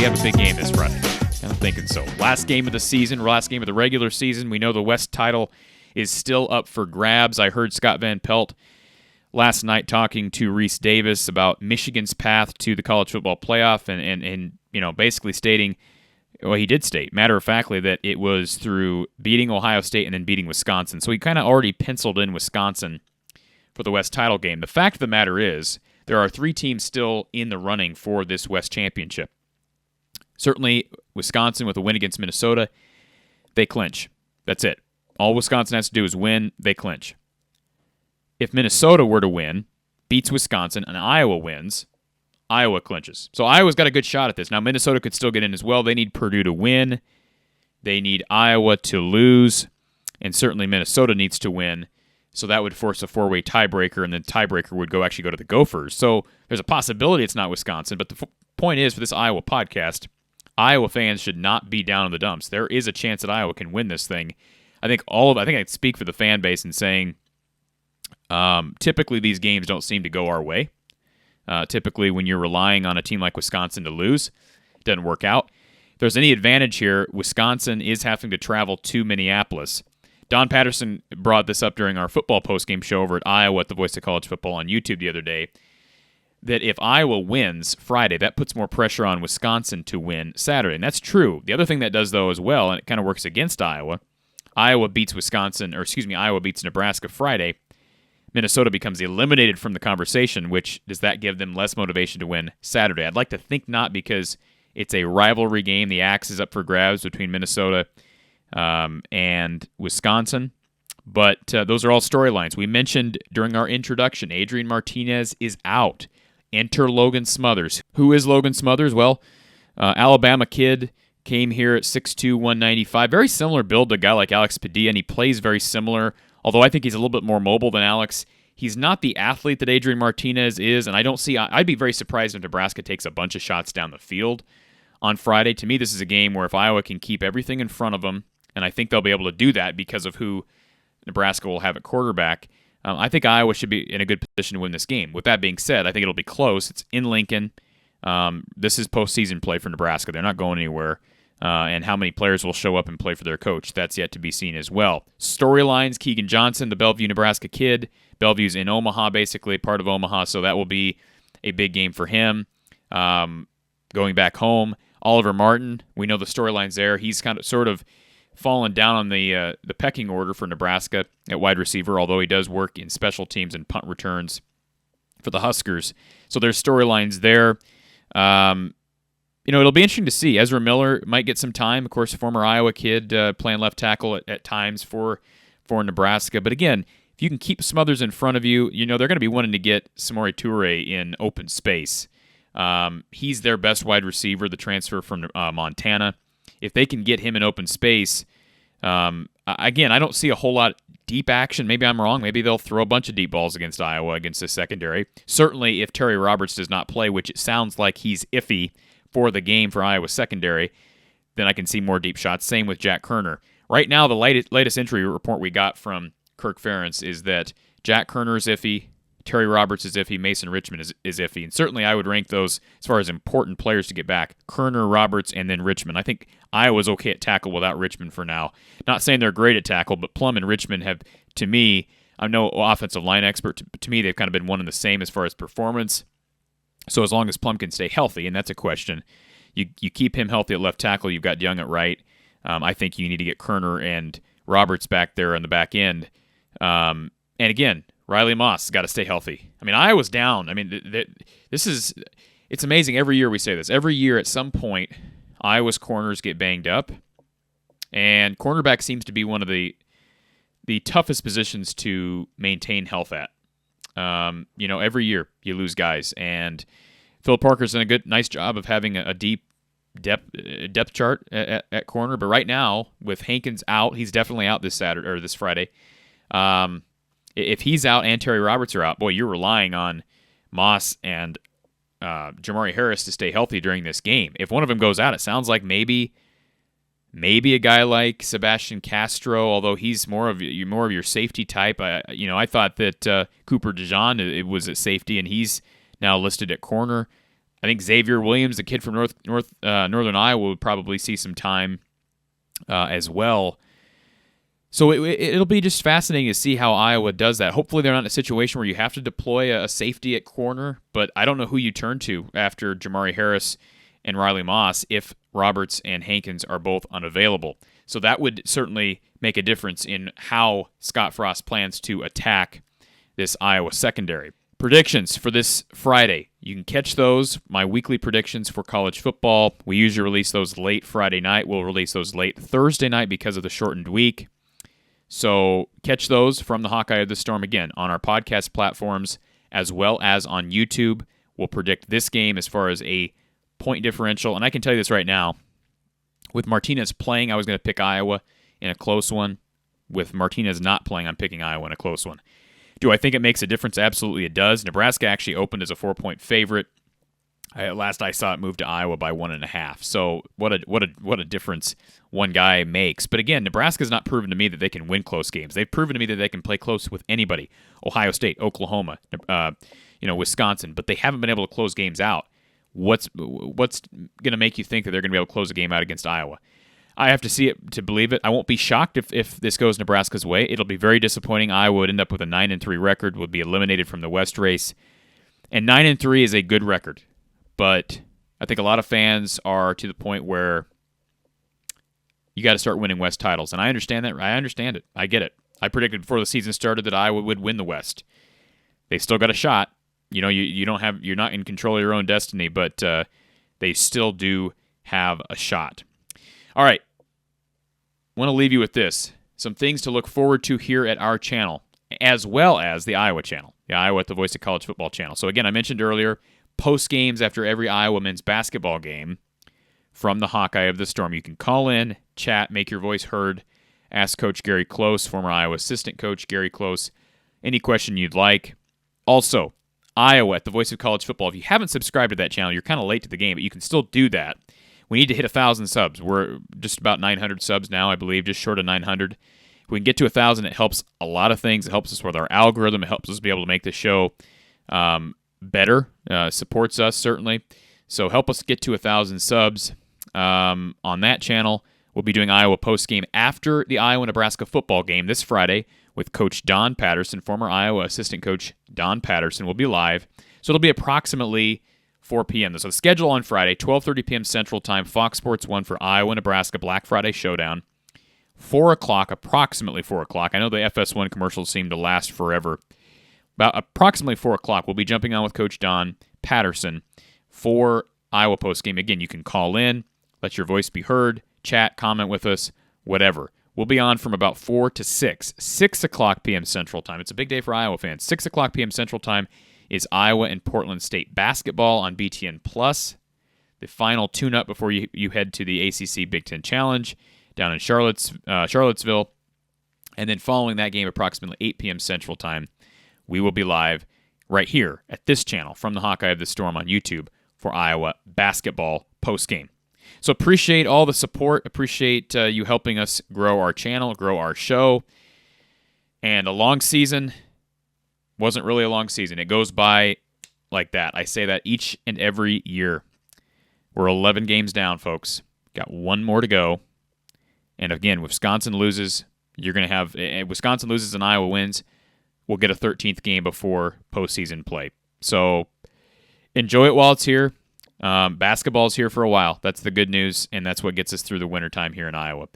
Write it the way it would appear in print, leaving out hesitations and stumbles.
have a big game this Friday? I'm thinking so. Last game of the season, last game of the regular season. We know the West title is still up for grabs. I heard Scott Van Pelt last night talking to Reese Davis about Michigan's path to the college football playoff and basically stating, well, he did state, matter-of-factly, that it was through beating Ohio State and then beating Wisconsin. So he kind of already penciled in Wisconsin for the West title game. The fact of the matter is, there are 3 teams still in the running for this West championship. Certainly, Wisconsin with a win against Minnesota, they clinch. That's it. All Wisconsin has to do is win, they clinch. If Minnesota were to win, beats Wisconsin, and Iowa wins, Iowa clinches. So Iowa's got a good shot at this. Now, Minnesota could still get in as well. They need Purdue to win. They need Iowa to lose. And certainly Minnesota needs to win. So that would force a 4-way tiebreaker, and the tiebreaker would actually go to the Gophers. So there's a possibility it's not Wisconsin. But the point is, for this Iowa podcast, Iowa fans should not be down in the dumps. There is a chance that Iowa can win this thing. I think I can speak for the fan base in saying typically these games don't seem to go our way. Typically when you're relying on a team like Wisconsin to lose, it doesn't work out. If there's any advantage here, Wisconsin is having to travel to Minneapolis. Don Patterson brought this up during our football postgame show over at Iowa at the Voice of College Football on YouTube the other day, that if Iowa wins Friday, that puts more pressure on Wisconsin to win Saturday. And that's true. The other thing that does, though, as well, and it kind of works against Iowa, Iowa beats Nebraska Friday. Minnesota becomes eliminated from the conversation, which does that give them less motivation to win Saturday? I'd like to think not, because it's a rivalry game. The axe is up for grabs between Minnesota and Wisconsin. But those are all storylines. We mentioned during our introduction, Adrian Martinez is out. Enter Logan Smothers. Who is Logan Smothers? Well, Alabama kid, came here at 6'2", 195. Very similar build to a guy like Alex Padilla, and he plays very similar, although I think he's a little bit more mobile than Alex. He's not the athlete that Adrian Martinez is, and I'd be very surprised if Nebraska takes a bunch of shots down the field on Friday. To me, this is a game where if Iowa can keep everything in front of them, and I think they'll be able to do that because of who Nebraska will have at quarterback, I think Iowa should be in a good position to win this game. With that being said, I think it'll be close. It's in Lincoln. This is postseason play for Nebraska. They're not going anywhere. And how many players will show up and play for their coach, that's yet to be seen as well. Storylines, Keegan Johnson, the Bellevue, Nebraska kid. Bellevue's in Omaha, basically, part of Omaha, so that will be a big game for him. Going back home, Oliver Martin, we know the storylines there. He's sort of fallen down on the pecking order for Nebraska at wide receiver, although he does work in special teams and punt returns for the Huskers. So there's storylines there. It'll be interesting to see. Ezra Miller might get some time. Of course, a former Iowa kid playing left tackle at times for Nebraska. But again, if you can keep Smothers in front of you, they're going to be wanting to get Samori Toure in open space. He's their best wide receiver, the transfer from Montana. If they can get him in open space, again, I don't see a whole lot deep action. Maybe I'm wrong. Maybe they'll throw a bunch of deep balls against Iowa against the secondary. Certainly, if Terry Roberts does not play, which it sounds like he's iffy for the game for Iowa secondary, then I can see more deep shots. Same with Jack Kerner. Right now, the latest injury report we got from Kirk Ferentz is that Jack Kerner is iffy, Terry Roberts is iffy, Mason Richmond is iffy. And certainly I would rank those as far as important players to get back. Kerner, Roberts, and then Richmond. I think Iowa's okay at tackle without Richmond for now. Not saying they're great at tackle, but Plum and Richmond have, to me, I'm no offensive line expert, to me they've kind of been one and the same as far as performance. So as long as Plum can stay healthy, and that's a question, you keep him healthy at left tackle, you've got Young at right. I think you need to get Kerner and Roberts back there on the back end. And again, Riley Moss has got to stay healthy. I mean, Iowa's down. I mean, it's amazing. Every year we say this. Every year at some point, Iowa's corners get banged up, and cornerback seems to be one of the toughest positions to maintain health at. Every year you lose guys, and Phil Parker's done a nice job of having a deep depth chart at corner. But right now, with Hankins out, he's definitely out this Saturday or this Friday. If he's out and Terry Roberts are out, boy, you're relying on Moss and Jamari Harris to stay healthy during this game. If one of them goes out, it sounds like maybe a guy like Sebastian Castro, although he's more of your safety type. I thought that Cooper DeJean it was at safety, and he's now listed at corner. I think Xavier Williams, the kid from Northern Iowa, would probably see some time as well. So it'll be just fascinating to see how Iowa does that. Hopefully they're not in a situation where you have to deploy a safety at corner, but I don't know who you turn to after Jamari Harris and Riley Moss if Roberts and Hankins are both unavailable. So that would certainly make a difference in how Scott Frost plans to attack this Iowa secondary. Predictions for this Friday. You can catch those, my weekly predictions for college football. We usually release those late Friday night. We'll release those late Thursday night because of the shortened week. So catch those from the Hawkeye of the Storm again on our podcast platforms as well as on YouTube. We'll predict this game as far as a point differential. And I can tell you this right now. With Martinez playing, I was going to pick Iowa in a close one. With Martinez not playing, I'm picking Iowa in a close one. Do I think it makes a difference? Absolutely it does. Nebraska actually opened as a 4-point favorite. Last I saw it moved to Iowa by 1.5. So what a difference one guy makes. But again, Nebraska's not proven to me that they can win close games. They've proven to me that they can play close with anybody. Ohio State, Oklahoma, Wisconsin, but they haven't been able to close games out. What's going to make you think that they're going to be able to close a game out against Iowa? I have to see it to believe it. I won't be shocked if this goes Nebraska's way. It'll be very disappointing. Iowa would end up with a 9-3 record, would be eliminated from the West race. And 9-3 is a good record. But I think a lot of fans are to the point where you got to start winning West titles. And I understand that. I understand it. I get it. I predicted before the season started that Iowa would win the West. They still got a shot. You're not in control of your own destiny, but they still do have a shot. All right, I want to leave you with this. Some things to look forward to here at our channel, as well as the Iowa channel, the Iowa at the Voice of College Football channel. So again, I mentioned earlier, post games after every Iowa men's basketball game from the Hawkeye of the Storm. You can call in, chat, make your voice heard, ask Coach Gary Close, former Iowa assistant coach Gary Close, any question you'd like. Also, Iowa at the Voice of College Football. If you haven't subscribed to that channel, you're kind of late to the game, but you can still do that. We need to hit 1,000 subs. We're just about 900 subs now, I believe, just short of 900. If we can get to 1,000, it helps a lot of things. It helps us with our algorithm. It helps us be able to make the show better. Supports us, certainly. So help us get to 1,000 subs on that channel. We'll be doing Iowa postgame after the Iowa-Nebraska football game this Friday with Coach Don Patterson, former Iowa assistant coach Don Patterson. Will be live. So it'll be approximately 4 p.m. So the schedule on Friday, 12:30 p.m. Central Time, Fox Sports 1 for Iowa-Nebraska Black Friday Showdown. 4 o'clock, approximately 4 o'clock. I know the FS1 commercials seem to last forever. About approximately 4 o'clock, we'll be jumping on with Coach Don Patterson for Iowa postgame. Again, you can call in, let your voice be heard, chat, comment with us, whatever. We'll be on from about 4 to 6. 6 o'clock p.m. Central Time. It's a big day for Iowa fans. 6 o'clock p.m. Central Time is Iowa and Portland State basketball on BTN+. The final tune-up before you head to the ACC Big Ten Challenge down in Charlottesville. And then following that game, approximately 8 p.m. Central Time, we will be live right here at this channel from the Hawkeye of the Storm on YouTube for Iowa basketball postgame. So appreciate all the support. Appreciate you helping us grow our channel, grow our show. And a long season wasn't really a long season. It goes by like that. I say that each and every year. We're 11 games down, folks. Got one more to go. And again, Wisconsin loses. You're going to have Wisconsin loses and Iowa wins. We'll get a 13th game before postseason play. So enjoy it while it's here. Basketball's here for a while. That's the good news, and that's what gets us through the wintertime here in Iowa.